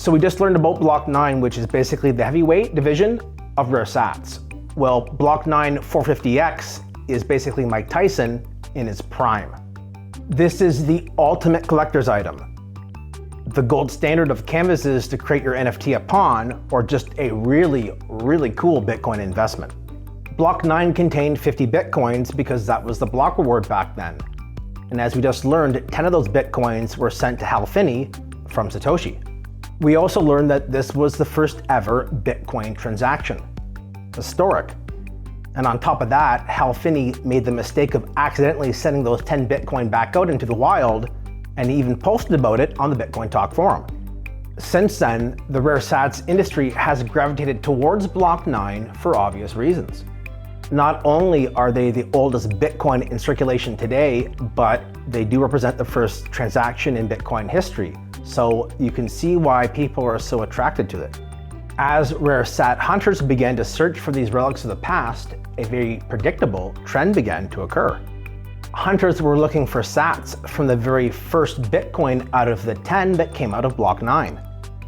So we just learned about Block 9, which is basically the heavyweight division of rare sats. Well, Block 9 450x is basically Mike Tyson in his prime. This is the ultimate collector's item, the gold standard of canvases to create your NFT upon, or just a really, really cool Bitcoin investment. Block 9 contained 50 Bitcoins because that was the block reward back then. And as we just learned, 10 of those Bitcoins were sent to Hal Finney from Satoshi. We also learned that this was the first ever Bitcoin transaction. Historic. And on top of that, Hal Finney made the mistake of accidentally sending those 10 Bitcoin back out into the wild, and he even posted about it on the Bitcoin Talk forum. Since then, the rare sats industry has gravitated towards Block 9 for obvious reasons. Not only are they the oldest Bitcoin in circulation today, but they do represent the first transaction in Bitcoin history. So you can see why people are so attracted to it. As rare sat hunters began to search for these relics of the past, a very predictable trend began to occur. Hunters were looking for sats from the very first Bitcoin out of the 10 that came out of Block 9.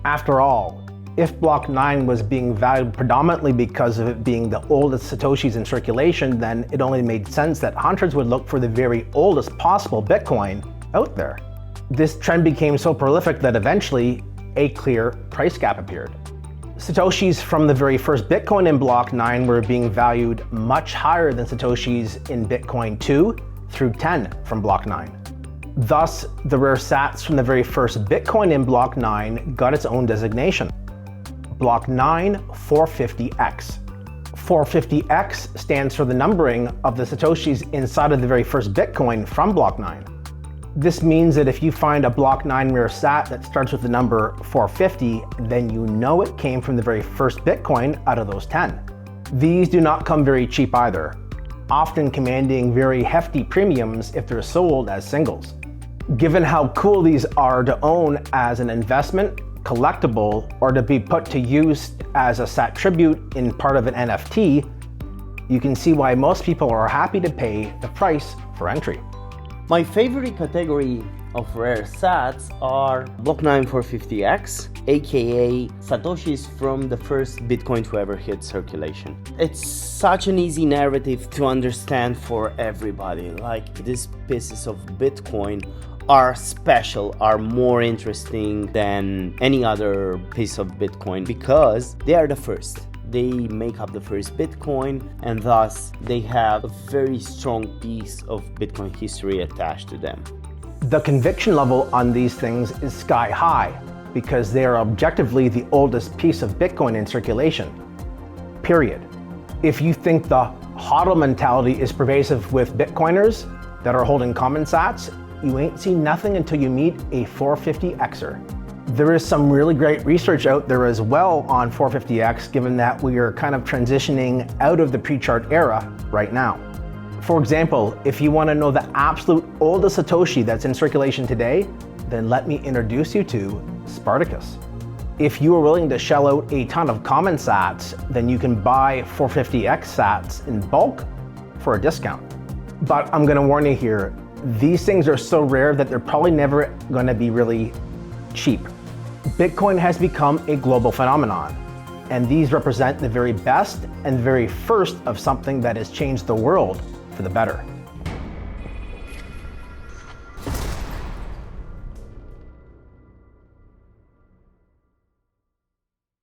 After all, if Block 9 was being valued predominantly because of it being the oldest Satoshis in circulation, then it only made sense that hunters would look for the very oldest possible Bitcoin out there. This trend became so prolific that eventually a clear price gap appeared. Satoshis from the very first Bitcoin in Block 9 were being valued much higher than Satoshis in Bitcoin 2 through 10 from Block 9. Thus, the rare sats from the very first Bitcoin in Block 9 got its own designation. Block 9 450x. 450x stands for the numbering of the Satoshis inside of the very first Bitcoin from Block 9. This means that if you find a Block 9 rare sat that starts with the number 450, then you know it came from the very first Bitcoin out of those 10. These do not come very cheap either, often commanding very hefty premiums if they're sold as singles. Given how cool these are to own as an investment, collectible, or to be put to use as a sat tribute in part of an NFT, you can see why most people are happy to pay the price for entry. My favorite category of rare sats are Block 9 450x, aka Satoshis from the first Bitcoin to ever hit circulation. It's such an easy narrative to understand for everybody. Like, these pieces of Bitcoin are special, are more interesting than any other piece of Bitcoin because they are the first. They make up the first Bitcoin, and thus they have a very strong piece of Bitcoin history attached to them. The conviction level on these things is sky high because they are objectively the oldest piece of Bitcoin in circulation. Period. If you think the HODL mentality is pervasive with Bitcoiners that are holding common sats, you ain't seen nothing until you meet a 450xer. There is some really great research out there as well on 450x, given that we are kind of transitioning out of the pre-chart era right now. For example, if you want to know the absolute oldest Satoshi that's in circulation today, then let me introduce you to Spartacus. If you are willing to shell out a ton of common sats, then you can buy 450x sats in bulk for a discount. But I'm going to warn you here, these things are so rare that they're probably never going to be really cheap. Bitcoin has become a global phenomenon, and these represent the very best and very first of something that has changed the world for the better.